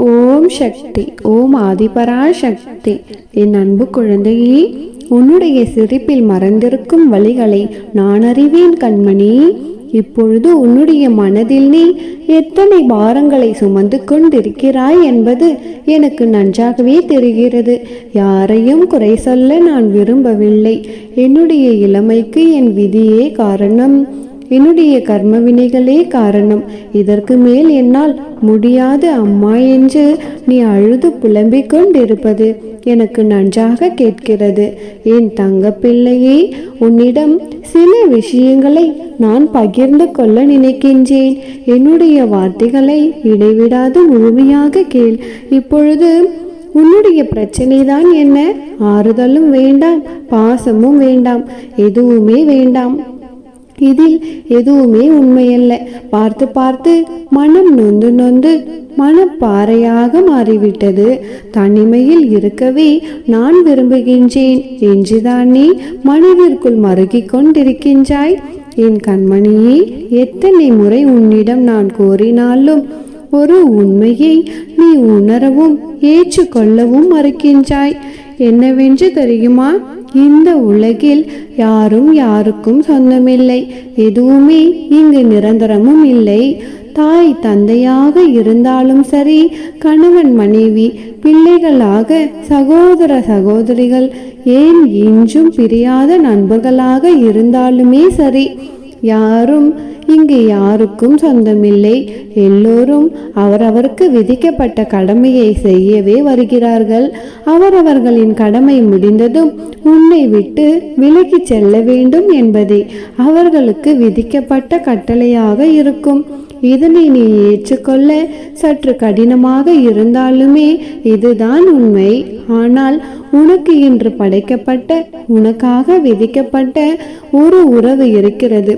ஓம் சக்தி. ஓம் ஆதிபராசக்தி. என் அன்பு குழந்தையே, உன்னுடைய சிரிப்பில் மறைந்திருக்கும் வழிகளை நான் அறிவேன் கண்மணி. இப்பொழுது உன்னுடைய மனதில் நீ எத்தனை பாரங்களை சுமந்து கொண்டிருக்கிறாய் என்பது எனக்கு நன்றாகவே தெரிகிறது. யாரையும் குறை சொல்ல நான் விரும்பவில்லை. என்னுடைய இளமைக்கு என் விதியே காரணம், என்னுடைய கர்ம வினைகளே காரணம். இதற்கு மேல் என்னால் முடியாது அம்மா என்று நீ அழுது புலம்பிக் கொண்டிருப்பது எனக்கு நன்றாக கேட்கிறது. என் தங்க பிள்ளையே, உன்னிடம் சில விஷயங்களை நான் பகிர்ந்து கொள்ள நினைக்கின்றேன். என்னுடைய வார்த்தைகளை இடைவிடாது முழுமையாக கேள். இப்பொழுது உன்னுடைய பிரச்சனை தான் என்ன? ஆறுதலும் வேண்டாம், பாசமும் வேண்டாம், எதுவுமே வேண்டாம். இதில் எதுவுமே உண்மையல்ல. பார்த்து பார்த்து மனம் நொந்து நொந்து மனப்பாறையாக மாறிவிட்டது. தனிமையில் இருக்கவே நான் விரும்புகின்றேன் என்றுதான் நீ மனதிற்குள் மறுகிக் கொண்டிருக்கின்றாய். என் கண்மணியே, எத்தனை முறை உன்னிடம் நான் கோரினாலும் ஒரு உண்மையை நீ உணரவும் ஏற்றுக்கொள்ளவும் மறுக்கின்றாய். என்னவென்று தெரியுமா? இந்த உலகில் யாரும் யாருக்கும் சொந்தமில்லை. எதுவுமே இங்கு நிரந்தரமும் இல்லை. தாய் தந்தையாக இருந்தாலும் சரி, கணவன் மனைவி, பிள்ளைகளாக, சகோதர சகோதரிகள், ஏன் இன்றும் பிரியாத நண்பர்களாக இருந்தாலுமே சரி, யாரும் இங்கு யாருக்கும் சொந்தமில்லை. எல்லோரும் அவரவருக்கு விதிக்கப்பட்ட கடமையை செய்யவே வருகிறார்கள். அவரவர்களின் கடமை முடிந்ததும் உன்னை விட்டு விலகி செல்ல வேண்டும் என்பதே அவர்களுக்கு விதிக்கப்பட்ட கட்டளையாக இருக்கும். இதனை நீ ஏற்றுக்கொள்ள சற்று கடினமாக இருந்தாலுமே இதுதான் உண்மை. ஆனால் உனக்கு இன்று படைக்கப்பட்ட, உனக்காக விதிக்கப்பட்ட ஒரு உறவு இருக்கிறது.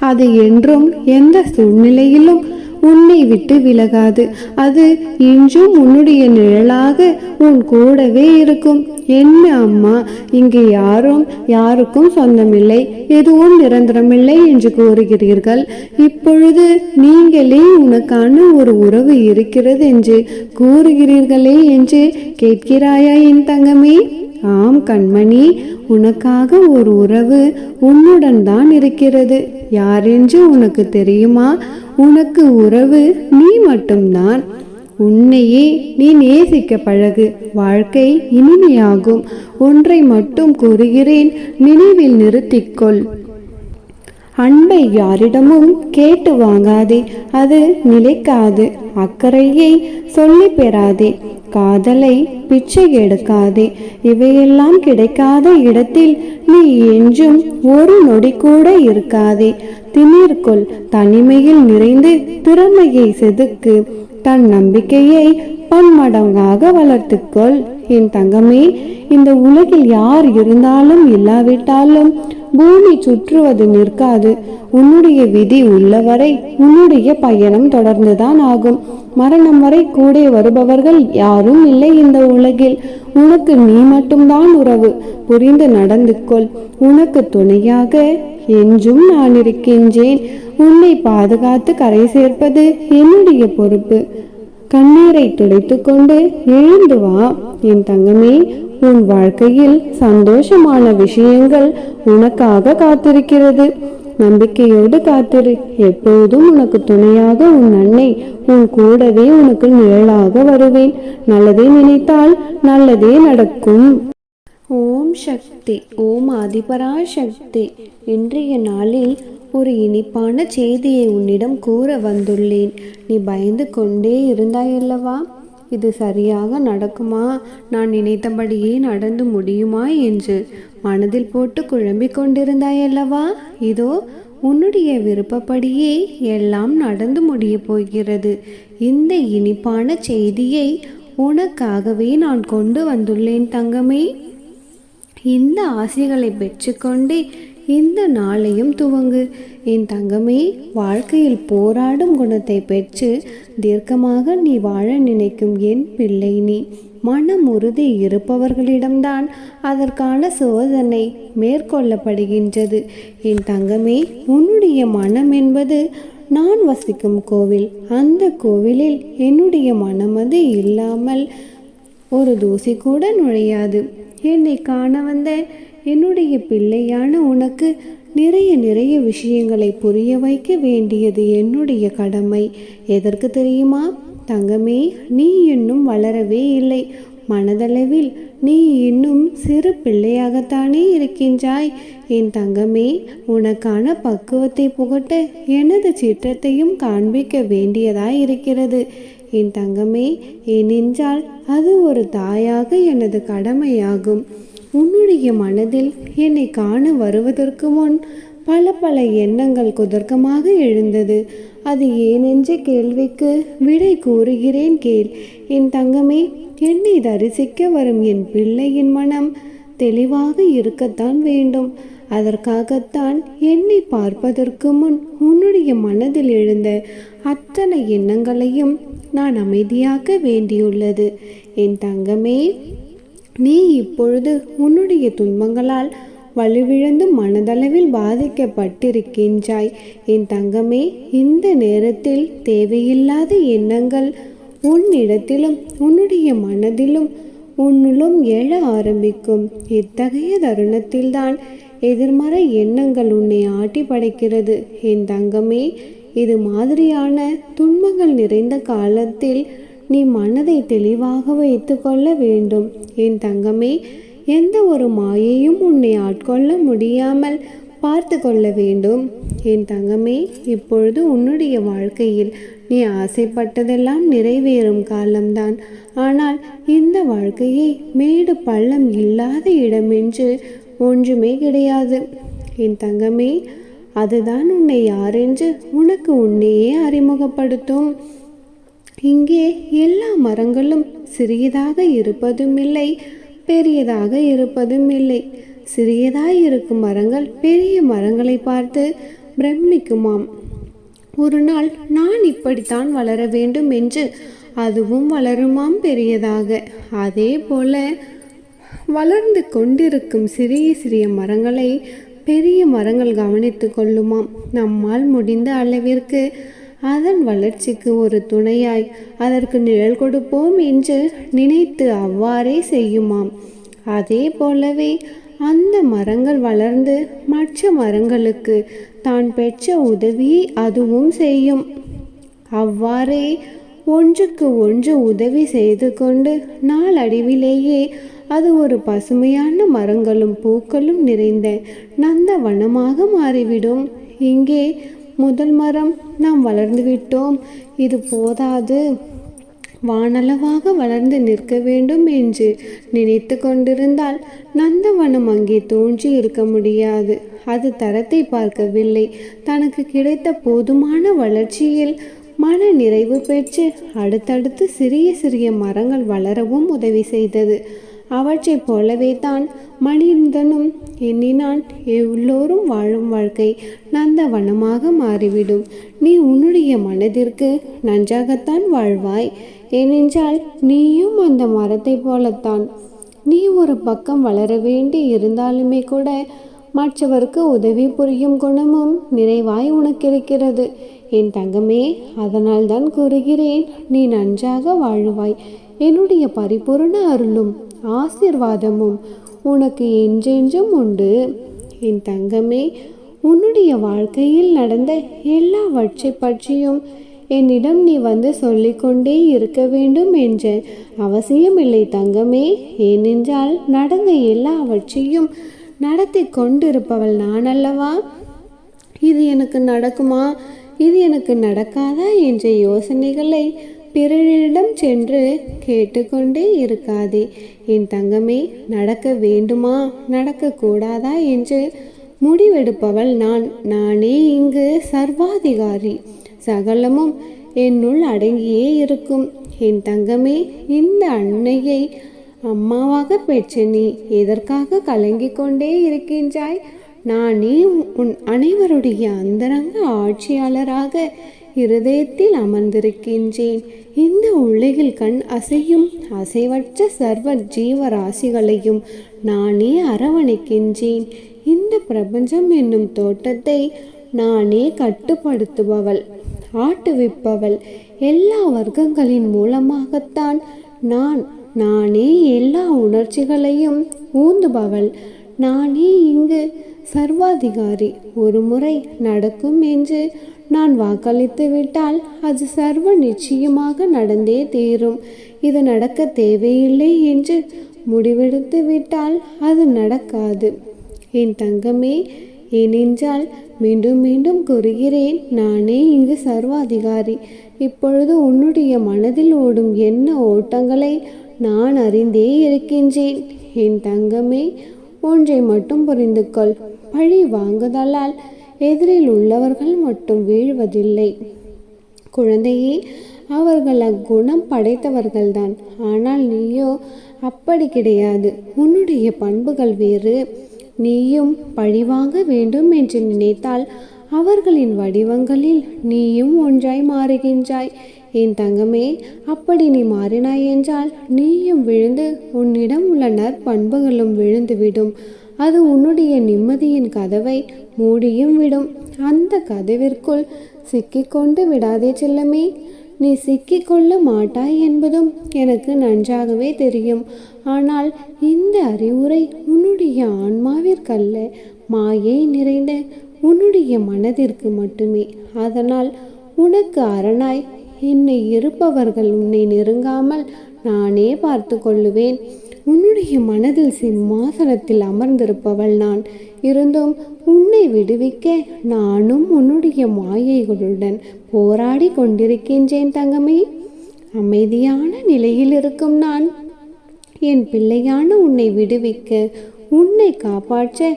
அது என்றும் எந்த சூழ்நிலையிலும் உன்னை விட்டு விலகாது. அது இன்றும் உன்னுடைய நிழலாக உன் கூடவே இருக்கும். என்ன அம்மா, இங்கே யாருக்கும் சொந்தமில்லை, எதுவும் நிரந்தரமில்லை என்று கூறுகிறீர்கள். இப்பொழுது நீங்களே உனக்கான ஒரு உறவு இருக்கிறது என்று கூறுகிறீர்களே என்று கேட்கிறாயா என் தங்கமே? ஆம் கண்மணி, உனக்காக ஒரு உறவு உன்னுடன் தான் இருக்கிறது. யாரென்று உனக்கு தெரியுமா? உனக்கு உறவு நீ மட்டும்தான். உன்னையே நீ நேசிக்க பழகு, வாழ்க்கை இனிமையாகும். ஒன்றை மட்டும் கூறுகிறேன், நினைவில் நிறுத்திக்கொள். அன்பை யாரிடமும் கேட்டு வாங்காதே, அது நிலைக்காது. அக்கறையை சொல்லி பெறாதே, காதலை பிச்சை எடுக்காதே. இவையெல்லாம் கிடைக்காத இடத்தில் நீ என்றும் ஒரு நொடி கூட இருக்காதே. திமிர்கொள், தனிமையில் நிறைந்து திறமையை செதுக்கு, தன் நம்பிக்கையை பன்மடங்காக வளர்த்துக்கொள். என் தங்கமே, இந்த உலகில் யார் இருந்தாலும் இல்லாவிட்டாலும் பூமி சுற்றுவது நிற்காது. உன்னுடைய விதி உள்ளவரை உன்னுடைய பயணம் தொடர்ந்துதான் ஆகும். மரணம் வரை கூட வருபவர்கள் யாரும் இல்லை இந்த உலகில். உனக்கு நீ மட்டும்தான் உறவு. புரிந்து நடந்து கொள். உனக்கு துணையாக என்றும் நான் இருக்கின்றேன். உன்னை பாதுகாத்து கரை சேர்ப்பது என்னுடைய பொறுப்பு. கண்ணீரை துடைத்து கொண்டு எழுந்து வா என் தங்கமே. உன் வாழ்க்கையில் சந்தோஷமான விஷயங்கள் உனக்காக காத்திருக்கிறது. நம்பிக்கையோடு காத்திரு. எப்போதும் உனக்கு துணையாக உன் அன்னை உன் கூடவே உனக்கு நிழலாக வருவேன். நல்லதே நினைத்தால் நல்லதே நடக்கும். ஓம் சக்தி. ஓம் ஆதிபராசக்தி. இன்றைய நாளில் ஒரு இனிப்பான செய்தியை உன்னிடம் கூற வந்துள்ளேன். நீ பயந்து கொண்டே இருந்தாயல்லவா? இது சரியாக நடக்குமா? நான் நினைத்தபடியே நடந்து முடியுமா என்று மனதில் போட்டு குழம்பிக் கொண்டிருந்தாயல்லவா? இதோ உன்னுடைய விருப்பப்படியே எல்லாம் நடந்து முடிய போகிறது. இந்த இனிப்பான செய்தியை உனக்காகவே நான் கொண்டு வந்துள்ளேன் தங்கமே. இந்த ஆசைகளை பெற்றுக்கொண்டே இந்த நாளையும் துவங்கு என் தங்கமே. வாழ்க்கையில் போராடும் குணத்தை பெற்று தீர்க்கமாக நீ வாழ நினைக்கும் என் பிள்ளை நீ. மனம் உறுதி இருப்பவர்களிடம்தான் அதற்கான சோதனை மேற்கொள்ளப்படுகின்றது. என் தங்கமே, உன்னுடைய மனம் என்பது நான் வசிக்கும் கோவில். அந்த கோவிலில் என்னுடைய மனமது இல்லாமல் ஒரு தூசி கூட நுழையாது. என்னை காண வந்த என்னுடைய பிள்ளையான உனக்கு நிறைய நிறைய விஷயங்களை புரிய வைக்க வேண்டியது என்னுடைய கடமை. எதற்கு தெரியுமா தங்கமே? நீ இன்னும் வளரவே இல்லை. மனதளவில் நீ இன்னும் சிறு பிள்ளையாகத்தானே இருக்கின்றாய். என் தங்கமே, உனக்கான பக்குவத்தை புகட்ட எனது சிற்றத்தையும் காண்பிக்க வேண்டியதாய் இருக்கிறது. என் தங்கமே, ஏனென்றால் அது ஒரு தாயாக எனது கடமையாகும். உன்னுடைய மனதில் என்னை காண வருவதற்கு முன் பல பல எண்ணங்கள் குதர்க்கமாக எழுந்தது. அது ஏனென்ற கேள்விக்கு விடை கூறுகிறேன் கேள். என் தங்கமே, என்னை தரிசிக்க வரும் என் பிள்ளையின் மனம் தெளிவாக இருக்கத்தான் வேண்டும். அதற்காகத்தான் என்னை பார்ப்பதற்கு முன் உன்னுடைய மனதில் எழுந்த அத்தனை எண்ணங்களையும் நான் அமைதியாக்க வேண்டியுள்ளது. என் தங்கமே, நீ இப்பொழுது உன்னுடைய துன்பங்களால் வலுவிழந்து மனதளவில் பாதிக்கப்பட்டிருக்கின்றாய். என் தங்கமே, இந்த நேரத்தில் தேவையில்லாத எண்ணங்கள் உன்னிடத்திலும் உன்னுடைய மனதிலும் உன்னுள்ளும் எழ ஆரம்பிக்கும். இத்தகைய தருணத்தில்தான் எதிர்மறை எண்ணங்கள் உன்னை ஆட்டி படைக்கிறது. என் தங்கமே, இது மாதிரியான துன்பங்கள் நிறைந்த காலத்தில் நீ மனதை தெளிவாக வைத்து கொள்ள வேண்டும். என் தங்கமே, எந்த ஒரு மாயையும் உன்னை ஆட்கொள்ள முடியாமல் பார்த்து கொள்ள வேண்டும். என் தங்கமே, இப்பொழுது உன்னுடைய வாழ்க்கையில் நீ ஆசைப்பட்டதெல்லாம் நிறைவேறும் காலம்தான். ஆனால் இந்த வாழ்க்கையை மேடு பள்ளம் இல்லாத இடமென்று ஒன்றுமே கிடையாது. என் தங்கமே, அதுதான் உன்னை யாரென்று உனக்கு உன்னையே அறிமுகப்படுத்தும். இங்கே எல்லா மரங்களும் சிறியதாக இருப்பதும் இல்லை, பெரியதாக இருப்பதும் இல்லை. சிறியதாய் இருக்கும் மரங்கள் பெரிய மரங்களை பார்த்து பிரமிக்குமாம். ஒரு நாள் நான் இப்படித்தான் வளர வேண்டும் என்று அதுவும் வளருமாம் பெரியதாக. அதே போல வளர்ந்து கொண்டிருக்கும் சிறிய சிறிய மரங்களை பெரிய மரங்கள் கவனித்து கொள்ளுமாம். நம்மால் முடிந்த அளவிற்கு அதன் வளர்ச்சிக்கு ஒரு துணையாய் அதற்கு நிழல் கொடுப்போம் என்று நினைத்து அவ்வாறே செய்யுமாம். அதே போலவே அந்த மரங்கள் வளர்ந்து மற்ற மரங்களுக்கு தான் பெற்ற உதவியை அதுவும் செய்யும். அவ்வாறே ஒன்றுக்கு ஒன்று உதவி செய்து கொண்டு நாளடைவிலேயே அது ஒரு பசுமையான மரங்களும் பூக்களும் நிறைந்த நந்தவனமாக மாறிவிடும். இங்கே முதல் மரம் நாம் வளர்ந்து விட்டோம், இது போதாது, வானளவாக வளர்ந்து நிற்க வேண்டும் என்று நினைத்து கொண்டிருந்தால் நந்தவனம் அங்கே தோன்றி இருக்க முடியாது. அது தரத்தை பார்க்கவில்லை. தனக்கு கிடைத்த போதுமான வளர்ச்சியில் மன நிறைவு பெற்று அடுத்தடுத்து சிறிய சிறிய மரங்கள் வளரவும் உதவி செய்தது. அவற்றைப் போலவே தான் மனிதனும் எண்ணினான். எல்லோரும் வாழும் வாழ்க்கை நந்தவனமாக மாறிவிடும். நீ உன்னுடைய மனதிற்கு நன்றாகத்தான் வாழ்வாய். ஏனென்றால் நீயும் அந்த மரத்தை போலத்தான். நீ ஒரு பக்கம் வளர வேண்டி இருந்தாலுமே கூட மற்றவருக்கு உதவி புரியும் குணமும் நிறைவாய் உனக்கு இருக்கிறது. என் தங்கமே, அதனால் தான் கூறுகிறேன், நீ நன்றாக வாழுவாய். என்னுடைய பரிபூர்ண அருளும் ஆசீர்வாதமும் உனக்கு என்றென்றும் உண்டு. என் தங்கமே, உன்னுடைய வாழ்க்கையில் நடந்த எல்லாவற்றை பற்றியும் என்னிடம் நீ வந்து சொல்லிக்கொண்டே இருக்க வேண்டும் என்ற அவசியமில்லை தங்கமே. ஏனென்றால் நடந்த எல்லாவற்றையும் நடத்தி கொண்டிருப்பவள் நான் அல்லவா? இது எனக்கு நடக்குமா, இது எனக்கு நடக்காதா என்ற யோசனைகளை பிறரிடம் சென்று கேட்டுக்கொண்டே இருக்காதே. என் தங்கமே, நடக்க வேண்டுமா நடக்கக்கூடாதா என்று முடிவெடுப்பவள் நானே இங்கு சர்வாதிகாரி. சகலமும் என்னுள் அடங்கியே இருக்கும். என் தங்கமே, இந்த அன்னையை அம்மாவாக பெற்ற நீ எதற்காக கலங்கிக் கொண்டே இருக்கின்றாய்? நானே உன் அனைவருடைய அந்தரங்க ஆட்சியாளராக இருதயத்தில் அமர்ந்திருக்கின்றேன். இந்த உலகில் கண் அசையும் அசைவற்ற சர்வ ஜீவராசிகளையும் நானே அரவணைக்கின்றேன். இந்த பிரபஞ்சம் என்னும் தோட்டத்தை நானே கட்டுப்படுத்துபவள். ஆட்டுவிப்பவள். எல்லா வர்க்கங்களின் மூலமாகத்தான் நானே எல்லா உணர்ச்சிகளையும் ஊந்துபவள். நானே இங்கு சர்வாதிகாரி. ஒரு முறை நடக்கும் என்று நான் வாக்களித்து விட்டால் அது சர்வ நிச்சயமாக நடந்தே தீரும். இது நடக்க தேவையில்லை என்று முடிவெடுத்து விட்டால் அது நடக்காது. என் தங்கமே, ஏனென்றால் மீண்டும் மீண்டும் கூறுகிறேன், நானே இங்கு சர்வாதிகாரி. இப்பொழுது உன்னுடைய மனதில் ஓடும் என்ன ஓட்டங்களை நான் அறிந்தே இருக்கின்றேன். என் தங்கமே, ஒன்றை மட்டும் புரிந்து கொள். பழி வாங்குதலால் எதிரில் உள்ளவர்கள் மட்டும் வீழ்வதில்லை. குழந்தையே, அவர்கள் அக்குணம் படைத்தவர்கள்தான். ஆனால் நீயோ அப்படி கிடையாது. உன்னுடைய பண்புகள் வேறு. நீயும் பழிவாங்க வேண்டும் என்று நினைத்தால் அவர்களின் வடிவங்களில் நீயும் ஒன்றாய் மாறுகின்றாய். என் தங்கமே, அப்படி நீ மாறினாய் என்றால் நீயும் விழுந்து உன்னிடம் உள்ள நற்பண்புகளும் விழுந்துவிடும். அது உன்னுடைய நிம்மதியின் கதவை மூடியும் விடும். அந்த கதவிற்குள் சிக்கிக்கொண்டு விடாதே செல்லமே. நீ சிக்கிக்கொள்ள மாட்டாய் என்பதும் எனக்கு நன்றாகவே தெரியும். ஆனால் இந்த அறிவுரை உன்னுடைய ஆன்மாவிற்கல்ல, மாயை நிறைந்த உன்னுடைய மனதிற்கு மட்டுமே. அதனால் உனக்கு அரணாய் என்னை இருப்பவர்கள் உன்னை நெருங்காமல் நானே பார்த்து கொள்ளுவேன். உன்னுடைய மனதில் சிம்மாசனத்தில் அமர்ந்திருப்பவள் நான். இருந்தும் உன்னை விடுவிக்க நானும் உன்னுடைய மாயைகளுடன் போராடி கொண்டிருக்கின்றேன் தங்கமே. அமைதியான நிலையில் இருக்கும் நான் என் பிள்ளையான உன்னை விடுவிக்க, உன்னை காப்பாற்ற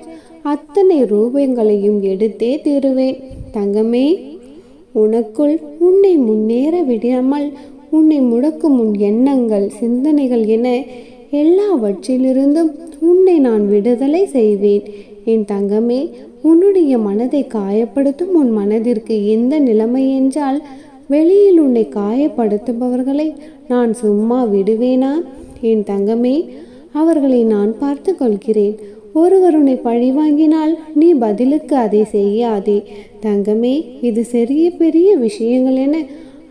அத்தனை ரூபங்களையும் எடுத்தே தீருவேன் தங்கமே. உனக்குள் உன்னை முன்னேற விடாமல் உன்னை முடக்கும் உன் எண்ணங்கள், சிந்தனைகள் என எல்லாவற்றிலிருந்தும் உன்னை நான் விடுதலை செய்வேன். என் தங்கமே, உன்னுடைய மனதை காயப்படுத்தும் உன் மனதிற்கு எந்த நிலைமை என்றால், வெளியில் உன்னை காயப்படுத்துபவர்களை நான் சும்மா விடுவேனா? என் தங்கமே, அவர்களை நான் பார்த்து கொள்கிறேன். ஒருவர் உன்னை பழி வாங்கினால் நீ பதிலுக்கு அதை செய்யாதே தங்கமே. இது சிறிய பெரிய விஷயங்கள் என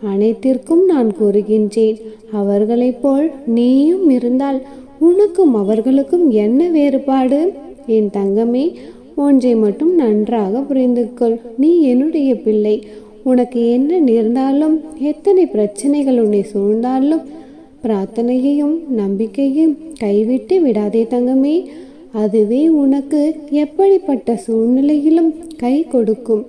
அனைத்திற்கும் நான் கூறுகின்றேன். அவர்களைப் போல் நீயும் இருந்தால் உனக்கும் அவர்களுக்கும் என்ன வேறுபாடு? என் தங்கமே, ஒன்றை மட்டும் நன்றாக புரிந்து கொள். நீ என்னுடைய பிள்ளை. உனக்கு என்ன நேர்ந்தாலும், எத்தனை பிரச்சனைகள் உன்னை சூழ்ந்தாலும், பிரார்த்தனையையும் நம்பிக்கையும் கைவிட்டு விடாதே தங்கமே. அதுவே உனக்கு எப்படிப்பட்ட சூழ்நிலையிலும் கை கொடுக்கும்.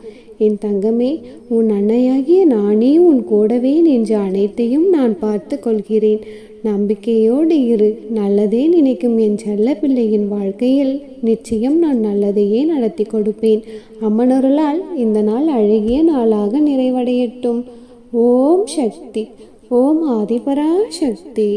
என் தங்கமே, உன் அன்னையாகிய நானே உன் கூடவே நின்று அனைத்தையும் நான் பார்த்து கொள்கிறேன். நம்பிக்கையோடு இரு. நல்லதே நினைக்கும் என் செல்ல பிள்ளையின் வாழ்க்கையில் நிச்சயம் நான் நல்லதையே நடத்தி கொடுப்பேன். அம்மனருளால் இந்த நாள் அழகிய நாளாக நிறைவடையட்டும். ஓம் சக்தி. ஓம் ஆதிபரா சக்தி.